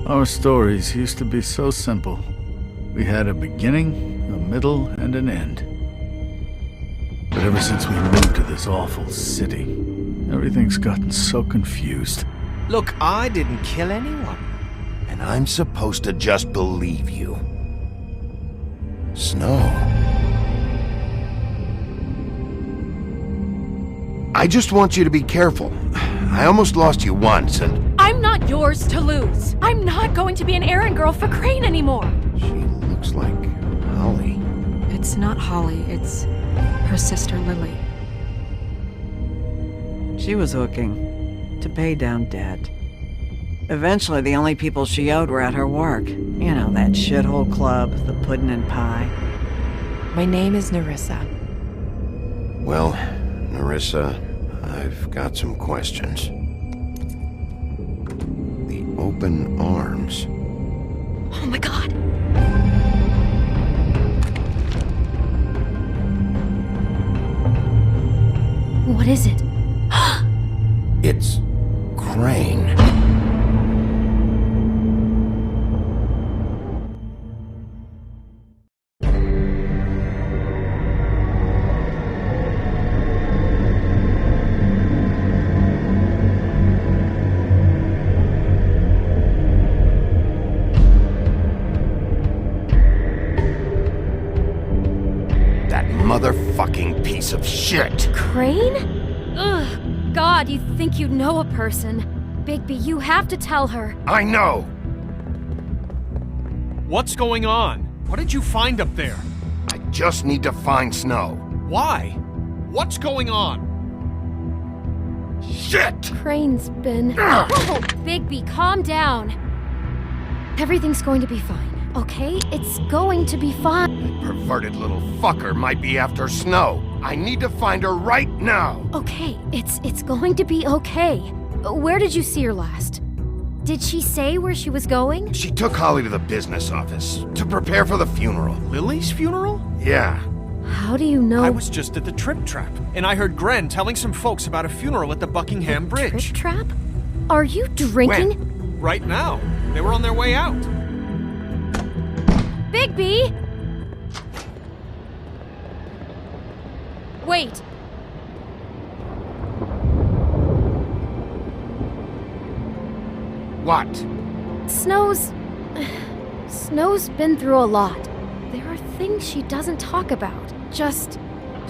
Our stories used to be so simple. We had a beginning, a middle, and an end. But ever since we moved to this awful city, everything's gotten so confused. Look, I didn't kill anyone. And I'm supposed to just believe you. Snow. I just want you to be careful. I almost lost you once, and... I'm not yours to lose. I'm not going to be an errand girl for Crane anymore. She looks like Holly. It's not Holly, it's her sister Lily. She was hooking to pay down debt. Eventually, the only people she owed were at her work. You know, that shithole club, the pudding and pie. My name is Nerissa. Well, Nerissa, I've got some questions. The open arms. Oh my god. What is it? It's Crane. Motherfucking piece of shit! Crane? Ugh, God, you think you know a person. Bigby, you have to tell her. I know! What's going on? What did you find up there? I just need to find Snow. Why? What's going on? Shit! Crane's been... Whoa, Bigby, calm down. Everything's going to be fine, okay? It's going to be fine. Perverted little fucker might be after Snow. I need to find her right now. Okay, it's going to be okay. Where did you see her last? Did she say where she was going? She took Holly to the business office to prepare for the funeral. Lily's funeral? Yeah. How do you know? I was just at the Trip Trap, and I heard Gren telling some folks about a funeral at the Buckingham Bridge. Trip Trap? Are you drinking? When? Right now. They were on their way out. Bigby! Wait. What? Snow's been through a lot. There are things she doesn't talk about. Just,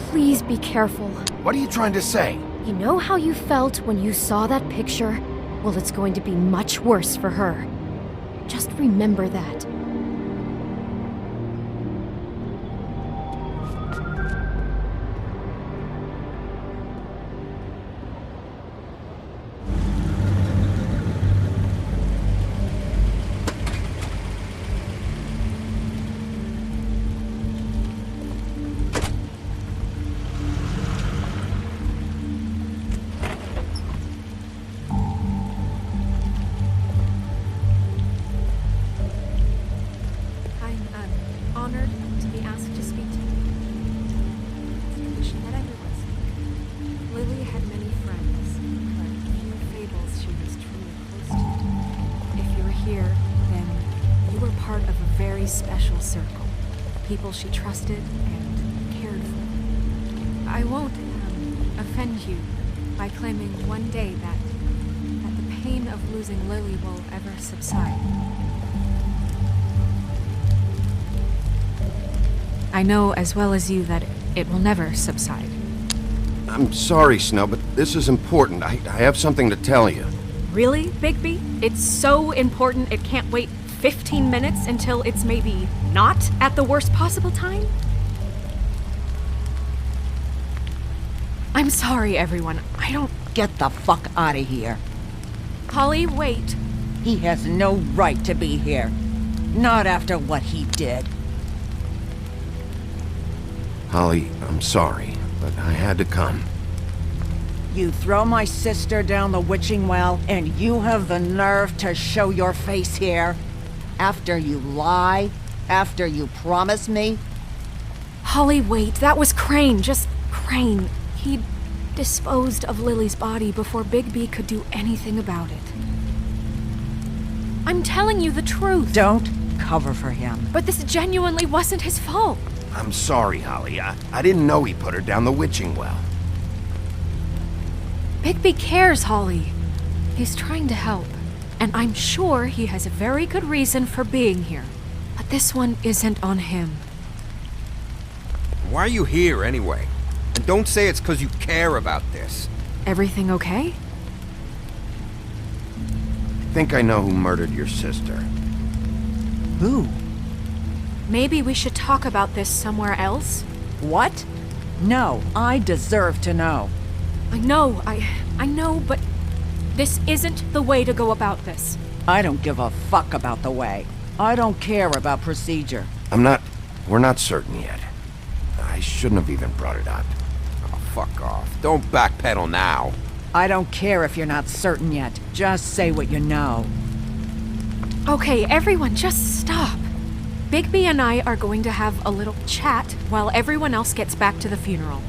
please be careful. What are you trying to say? You know how you felt when you saw that picture? Well, it's going to be much worse for her. Just remember that. Honored to be asked to speak to you. She met everyone's Lily had many friends, but few Fables she was truly close to. If you were here, then you were part of a very special circle. People she trusted and cared for. I won't offend you by claiming one day that the pain of losing Lily will ever subside. I know as well as you that it will never subside. I'm sorry, Snow, but this is important. I have something to tell you. Really, Bigby? It's so important it can't wait 15 minutes until it's maybe not at the worst possible time? I'm sorry, everyone. I don't... Get the fuck out of here. Holly, wait. He has no right to be here. Not after what he did. Holly, I'm sorry, but I had to come. You throw my sister down the witching well, and you have the nerve to show your face here? After you lie? After you promise me? Holly, wait. That was Crane. Just Crane. He disposed of Lily's body before Bigby could do anything about it. I'm telling you the truth. Don't cover for him. But this genuinely wasn't his fault. I'm sorry, Holly. I didn't know he put her down the witching well. Bigby cares, Holly. He's trying to help. And I'm sure he has a very good reason for being here. But this one isn't on him. Why are you here, anyway? And don't say it's because you care about this. Everything okay? I think I know who murdered your sister. Who? Maybe we should talk about this somewhere else? What? No, I deserve to know. I know, but this isn't the way to go about this. I don't give a fuck about the way. I don't care about procedure. We're not certain yet. I shouldn't have even brought it up. Oh, fuck off. Don't backpedal now. I don't care if you're not certain yet. Just say what you know. Okay, everyone, just stop. Bigby and I are going to have a little chat while everyone else gets back to the funeral.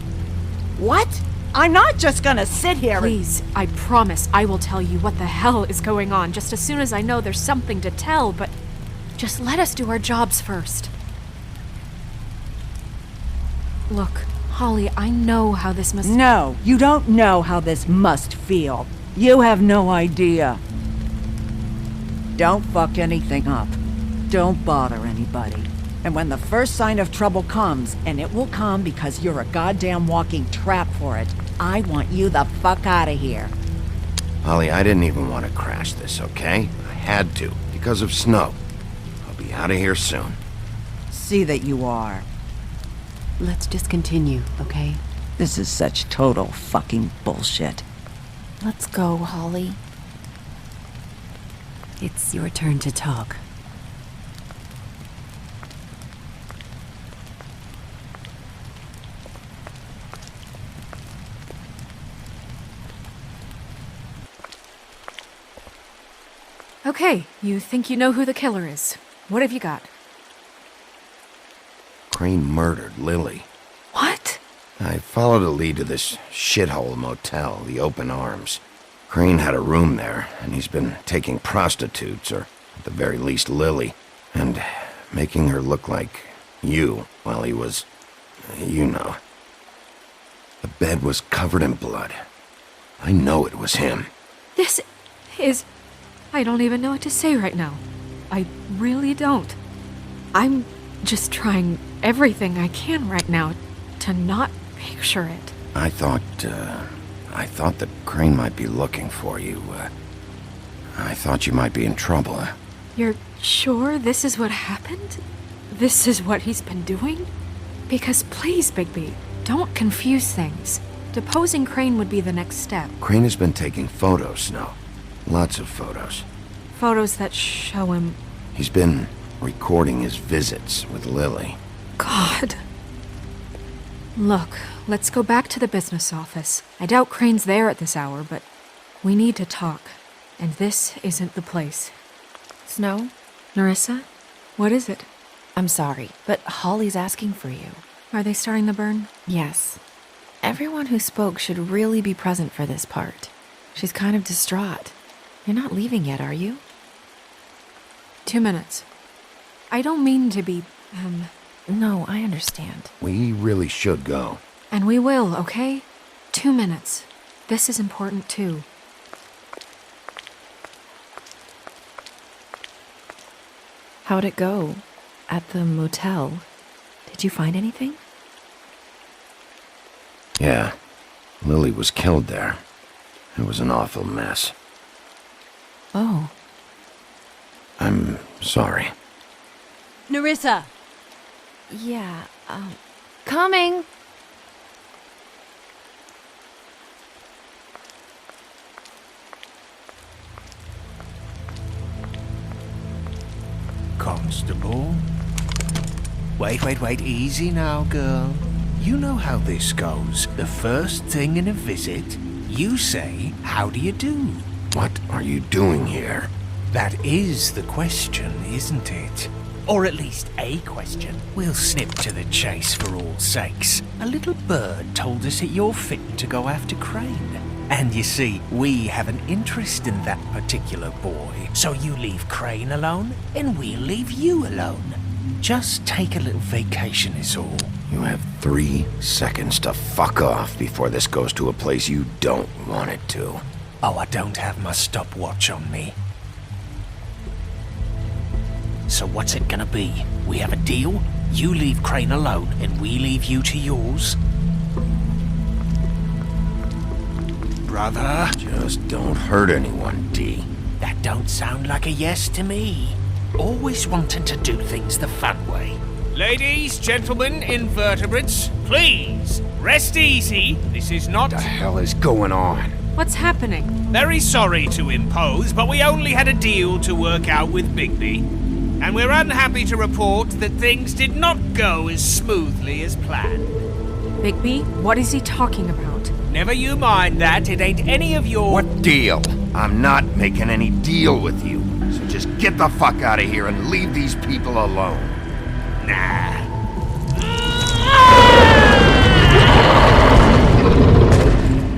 What? I'm not just gonna sit here and... Please, I promise I will tell you what the hell is going on just as soon as I know there's something to tell, but just let us do our jobs first. Look, Holly, I know how this must... No, you don't know how this must feel. You have no idea. Don't fuck anything up. Don't bother anybody. And when the first sign of trouble comes, and it will come because you're a goddamn walking trap for it, I want you the fuck out of here. Holly, I didn't even want to crash this, okay? I had to, because of snow. I'll be out of here soon. See that you are. Let's just continue, okay? This is such total fucking bullshit. Let's go, Holly. It's your turn to talk. Okay, you think you know who the killer is. What have you got? Crane murdered Lily. What? I followed a lead to this shithole motel, the Open Arms. Crane had a room there, and he's been taking prostitutes, or at the very least Lily, and making her look like you while he was, you know. The bed was covered in blood. I know it was him. This is... I don't even know what to say right now. I really don't. I'm just trying everything I can right now to not picture it. I thought that Crane might be looking for you. I thought you might be in trouble. You're sure this is what happened? This is what he's been doing? Because please, Bigby, don't confuse things. Deposing Crane would be the next step. Crane has been taking photos, Snow. Lots of photos. Photos that show him... He's been recording his visits with Lily. God. Look, let's go back to the business office. I doubt Crane's there at this hour, but we need to talk. And this isn't the place. Snow? Nerissa? What is it? I'm sorry, but Holly's asking for you. Are they starting the burn? Yes. Everyone who spoke should really be present for this part. She's kind of distraught. You're not leaving yet, are you? 2 minutes. I don't mean to be, No, I understand. We really should go. And we will, okay? 2 minutes. This is important too. How'd it go? At the motel? Did you find anything? Yeah. Lily was killed there. It was an awful mess. Oh. I'm sorry. Nerissa! Yeah, Coming! Constable? Wait, easy now, girl. You know how this goes. The first thing in a visit, you say, "How do you do?" What are you doing here? That is the question, isn't it? Or at least a question. We'll snip to the chase for all sakes. A little bird told us that you're fitting to go after Crane. And you see, we have an interest in that particular boy. So you leave Crane alone, and we'll leave you alone. Just take a little vacation is all. You have 3 seconds to fuck off before this goes to a place you don't want it to. Oh, I don't have my stopwatch on me. So what's it gonna be? We have a deal? You leave Crane alone, and we leave you to yours? Brother? Just don't hurt anyone, D. That don't sound like a yes to me. Always wanting to do things the fun way. Ladies, gentlemen, invertebrates, please, rest easy. This is not... What the hell is going on? What's happening? Very sorry to impose, but we only had a deal to work out with Bigby. And we're unhappy to report that things did not go as smoothly as planned. Bigby, what is he talking about? Never you mind that, it ain't any of your... What deal? I'm not making any deal with you. So just get the fuck out of here and leave these people alone. Nah.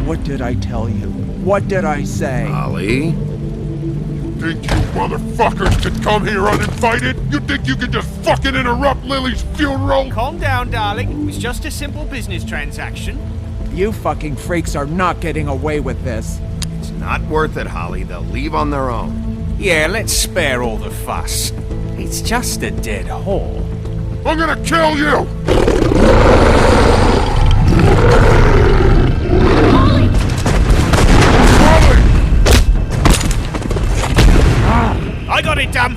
What did I tell you? What did I say? Holly? Think you motherfuckers could come here uninvited? You think you could just fucking interrupt Lily's funeral? Calm down, darling. It was just a simple business transaction. You fucking freaks are not getting away with this. It's not worth it, Holly. They'll leave on their own. Yeah, let's spare all the fuss. It's just a dead whore. I'm gonna kill you! I got it, damn!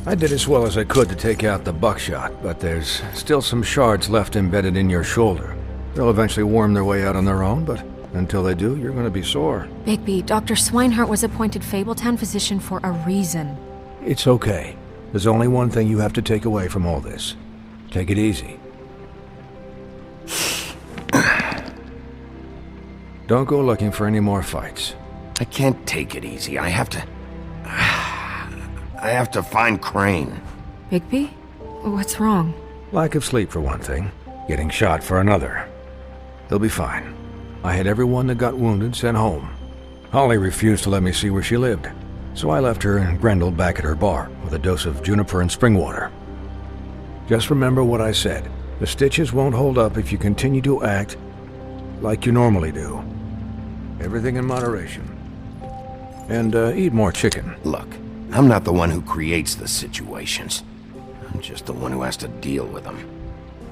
I did as well as I could to take out the buckshot, but there's still some shards left embedded in your shoulder. They'll eventually worm their way out on their own, but until they do, you're gonna be sore. Bigby, Dr. Swinehart was appointed Fabletown physician for a reason. It's okay. There's only one thing you have to take away from all this. Take it easy. Don't go looking for any more fights. I can't take it easy. I have to find Crane. Bigby? What's wrong? Lack of sleep for one thing. Getting shot for another. They'll be fine. I had everyone that got wounded sent home. Holly refused to let me see where she lived, so I left her and Grendel back at her bar with a dose of juniper and spring water. Just remember what I said. The stitches won't hold up if you continue to act like you normally do. Everything in moderation. And eat more chicken. Look, I'm not the one who creates the situations. I'm just the one who has to deal with them.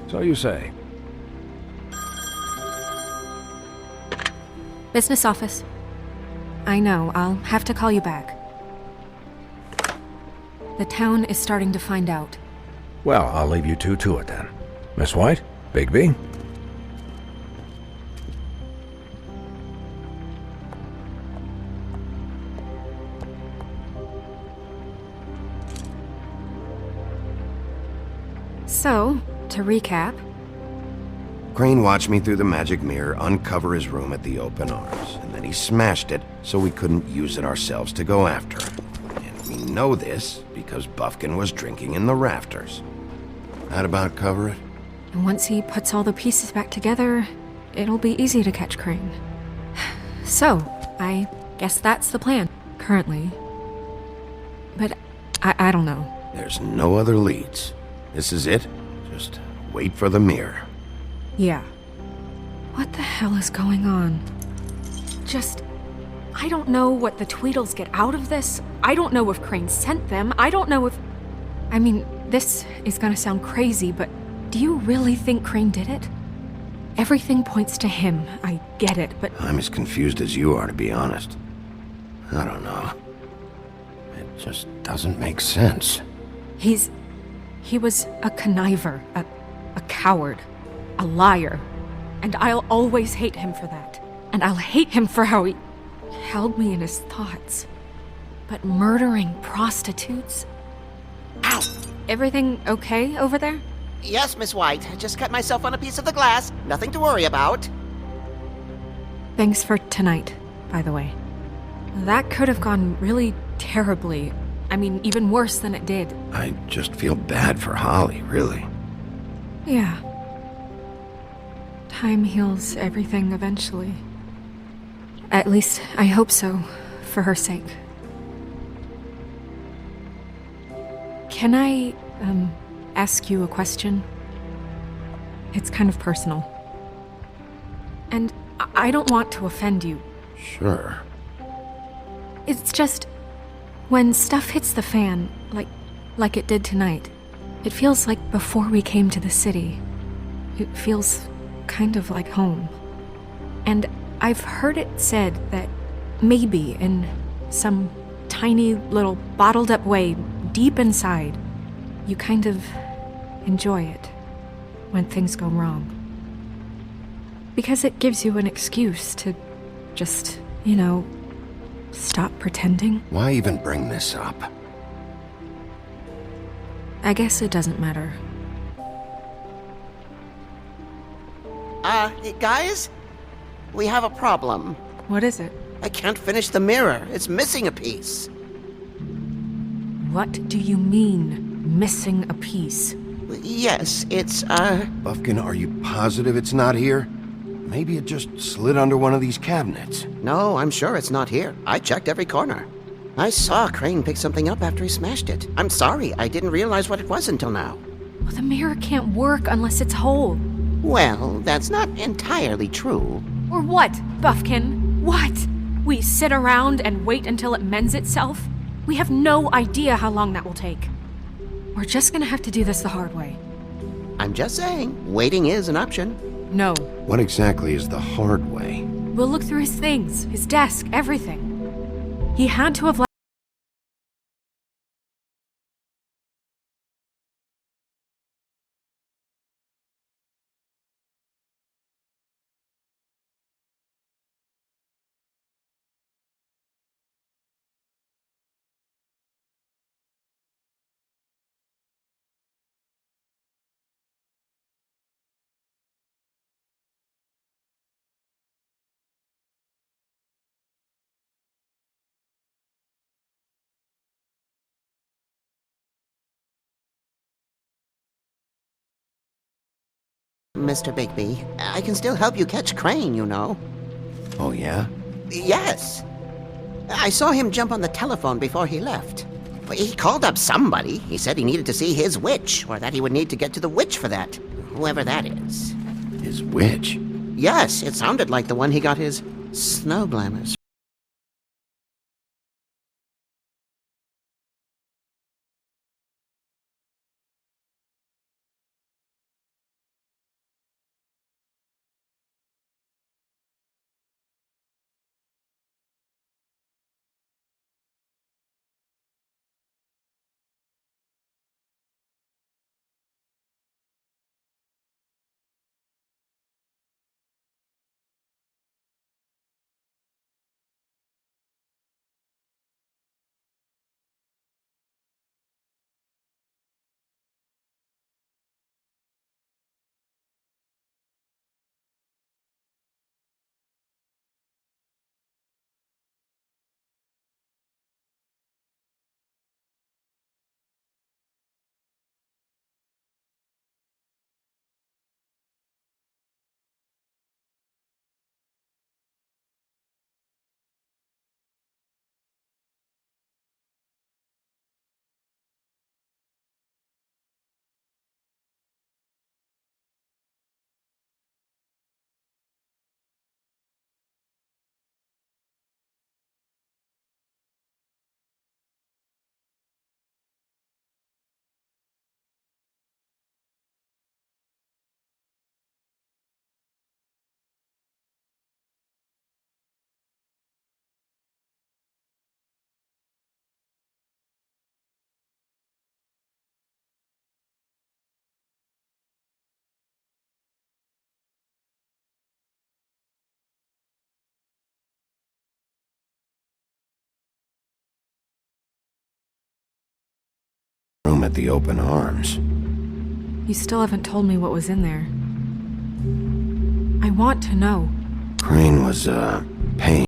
So you say. Business office. I know, I'll have to call you back. The town is starting to find out. Well, I'll leave you two to it then. Miss White? Bigby? So, to recap, Crane watched me through the magic mirror uncover his room at the open arms, and then he smashed it so we couldn't use it ourselves to go after him. And we know this because Buffkin was drinking in the rafters. That about cover it? and once he puts all the pieces back together, it'll be easy to catch Crane. So, I guess that's the plan, currently. But I don't know. There's no other leads. This is it. Just wait for the mirror. Yeah. What the hell is going on? I don't know what the Tweedles get out of this. I don't know if Crane sent them. I don't know if... I mean, this is gonna sound crazy, but do you really think Crane did it? Everything points to him. I get it, but... I'm as confused as you are, to be honest. I don't know. It just doesn't make sense. He was a conniver, a coward, a liar. And I'll always hate him for that. And I'll hate him for how he held me in his thoughts. But murdering prostitutes? Ow! Everything okay over there? Yes, Miss White. I just cut myself on a piece of the glass. Nothing to worry about. Thanks for tonight, by the way. That could have gone really terribly. I mean, even worse than it did. I just feel bad for Holly, really. Yeah. Time heals everything eventually. At least, I hope so, for her sake. Can I, ask you a question? It's kind of personal. And I don't want to offend you. Sure. It's just... when stuff hits the fan, like it did tonight, it feels like before we came to the city. It feels kind of like home. And I've heard it said that maybe in some tiny little bottled up way deep inside, you kind of enjoy it when things go wrong. Because it gives you an excuse to just, stop pretending. Why even bring this up? I guess it doesn't matter. Guys? We have a problem. What is it? I can't finish the mirror. It's missing a piece. What do you mean, missing a piece? Yes, it's, Buffkin, are you positive it's not here? Maybe it just slid under one of these cabinets. No, I'm sure it's not here. I checked every corner. I saw Crane pick something up after he smashed it. I'm sorry, I didn't realize what it was until now. Well, the mirror can't work unless it's whole. Well, that's not entirely true. Or what, Buffkin? What? We sit around and wait until it mends itself? We have no idea how long that will take. We're just gonna have to do this the hard way. I'm just saying, waiting is an option. No. What exactly is the hard way? We'll look through his things, his desk, everything. He had to have left Mr. Bigby, I can still help you catch Crane, you know. Oh, yeah? Yes. I saw him jump on the telephone before he left. He called up somebody. He said he needed to see his witch, or that he would need to get to the witch for that. Whoever that is. His witch? Yes, it sounded like the one he got his snow glamours Room at the open arms. You still haven't told me what was in there. I want to know. Crane was, paying.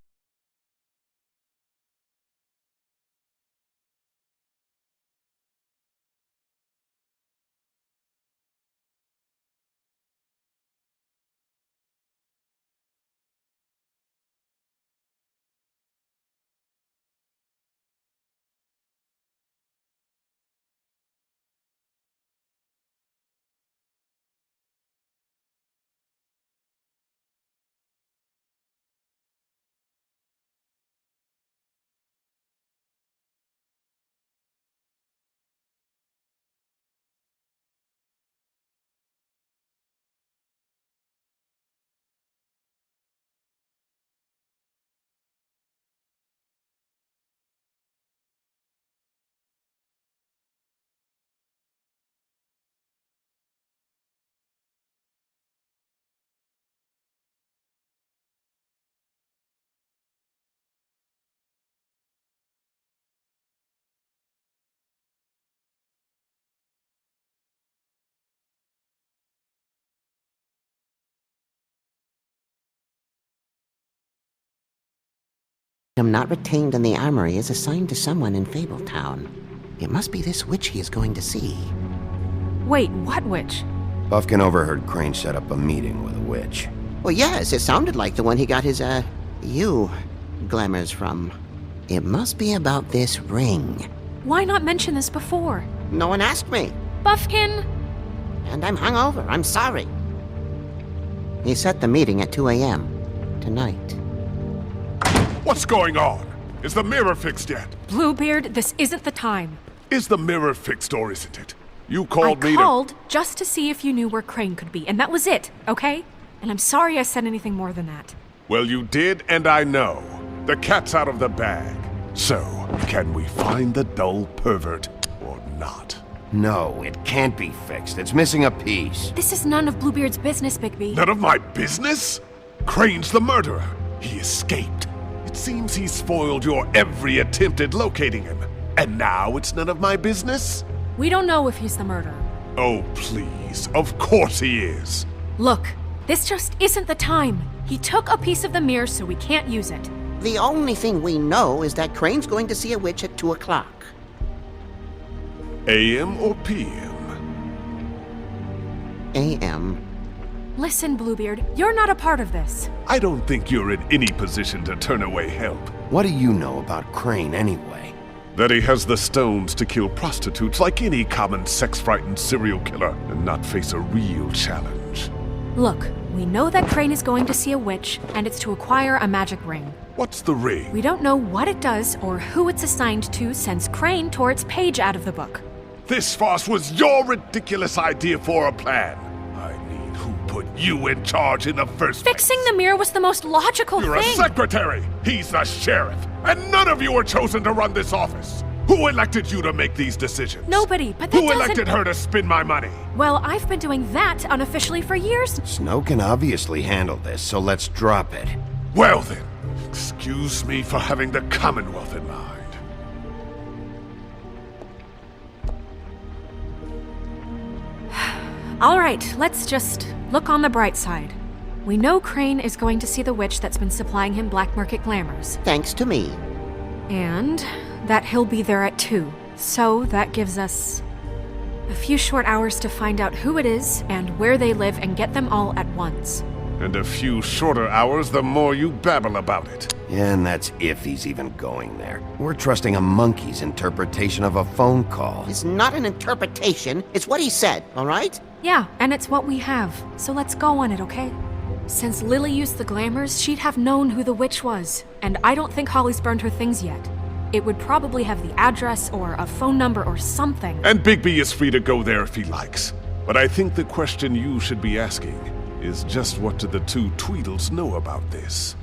I'm not retained in the armory is assigned to someone in Fabletown. It must be this witch he is going to see. Wait, what witch? Buffkin overheard Crane set up a meeting with a witch. Well, yes, it sounded like the one he got his, glamours from. It must be about this ring. Why not mention this before? No one asked me. Buffkin! And I'm hungover, I'm sorry. He set the meeting at 2 a.m. tonight. What's going on? Is the mirror fixed yet? Bluebeard, this isn't the time. Is the mirror fixed or isn't it? You called me I called just to see if you knew where Crane could be, and that was it, okay? And I'm sorry I said anything more than that. Well, you did, and I know. The cat's out of the bag. So, can we find the dull pervert or not? No, it can't be fixed. It's missing a piece. This is none of Bluebeard's business, Bigby. None of my business? Crane's the murderer. He escaped. It seems he spoiled your every attempt at locating him. And now it's none of my business? We don't know if he's the murderer. Oh, please. Of course he is. Look, this just isn't the time. He took a piece of the mirror, so we can't use it. The only thing we know is that Crane's going to see a witch at 2 o'clock. AM or PM? AM. Listen, Bluebeard, you're not a part of this. I don't think you're in any position to turn away help. What do you know about Crane anyway? That he has the stones to kill prostitutes like any common sex-frightened serial killer and not face a real challenge. Look, we know that Crane is going to see a witch, and it's to acquire a magic ring. What's the ring? We don't know what it does or who it's assigned to since Crane tore its page out of the book. This farce was your ridiculous idea for a plan. I mean, who put you in charge in the first place? Fixing the mirror was the most logical You're thing. a secretary. He's the sheriff. And none of you were chosen to run this office. Who elected you to make these decisions? Nobody, but that Who doesn't... elected her to spend my money? Well, I've been doing that unofficially for years. Snow can obviously handle this, so let's drop it. Well then, excuse me for having the Commonwealth in mind. All right, let's just look on the bright side. We know Crane is going to see the witch that's been supplying him black market glamours. Thanks to me. And that he'll be there at 2. So that gives us a few short hours to find out who it is and where they live and get them all at once. And a few shorter hours the more you babble about it. Yeah, and that's if he's even going there. We're trusting a monkey's interpretation of a phone call. It's not an interpretation, it's what he said, all right? Yeah, and it's what we have. So let's go on it, okay? Since Lily used the glamours, she'd have known who the witch was. And I don't think Holly's burned her things yet. It would probably have the address or a phone number or something. And Bigby is free to go there if he likes. But I think the question you should be asking is just what do the two Tweedles know about this?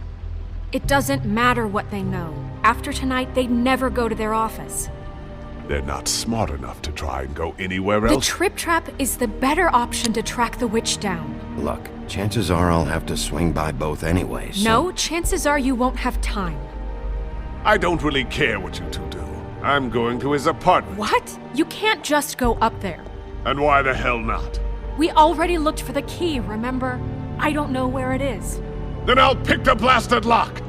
It doesn't matter what they know. After tonight, they'd never go to their office. They're not smart enough to try and go anywhere else. The Trip Trap is the better option to track the witch down. Look, chances are I'll have to swing by both anyways. No, chances are you won't have time. I don't really care what you two do. I'm going to his apartment. What? You can't just go up there. And why the hell not? We already looked for the key, remember? I don't know where it is. Then I'll pick the blasted lock!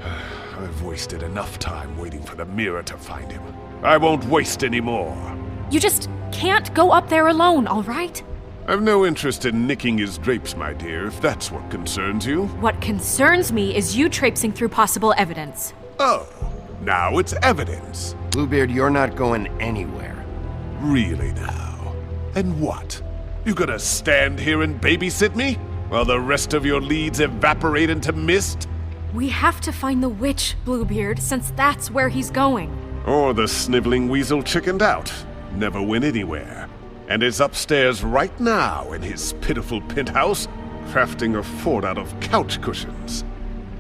I've wasted enough time waiting for the mirror to find him. I won't waste any more. You just can't go up there alone, all right? I've no interest in nicking his drapes, my dear, if that's what concerns you. What concerns me is you traipsing through possible evidence. Oh, now it's evidence. Bluebeard, you're not going anywhere. Really now? And what? You gonna stand here and babysit me? While the rest of your leads evaporate into mist? We have to find the witch, Bluebeard, since that's where he's going. Or the sniveling weasel chickened out. Never went anywhere. And is upstairs right now in his pitiful penthouse, crafting a fort out of couch cushions.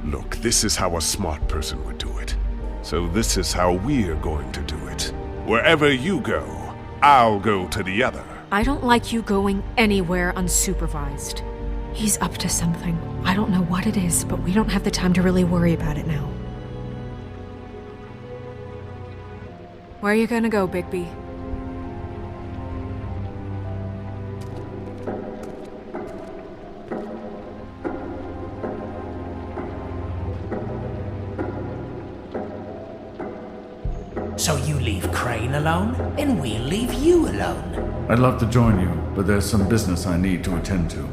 Look, this is how a smart person would do it. So this is how we're going to do it. Wherever you go, I'll go to the other. I don't like you going anywhere unsupervised. He's up to something. I don't know what it is, but we don't have the time to really worry about it now. Where are you gonna go, Bigby? So you leave Crane alone, and we'll leave you alone. I'd love to join you, but there's some business I need to attend to.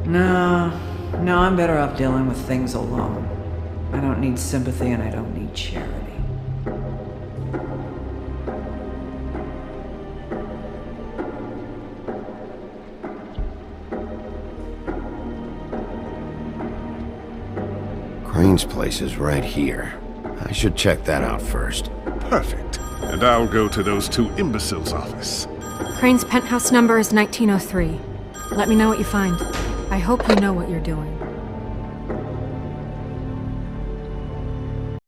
No, I'm better off dealing with things alone. I don't need sympathy and I don't need charity. Crane's place is right here. I should check that out first. Perfect. And I'll go to those two imbeciles' office. Crane's penthouse number is 1903. Let me know what you find. I hope you know what you're doing.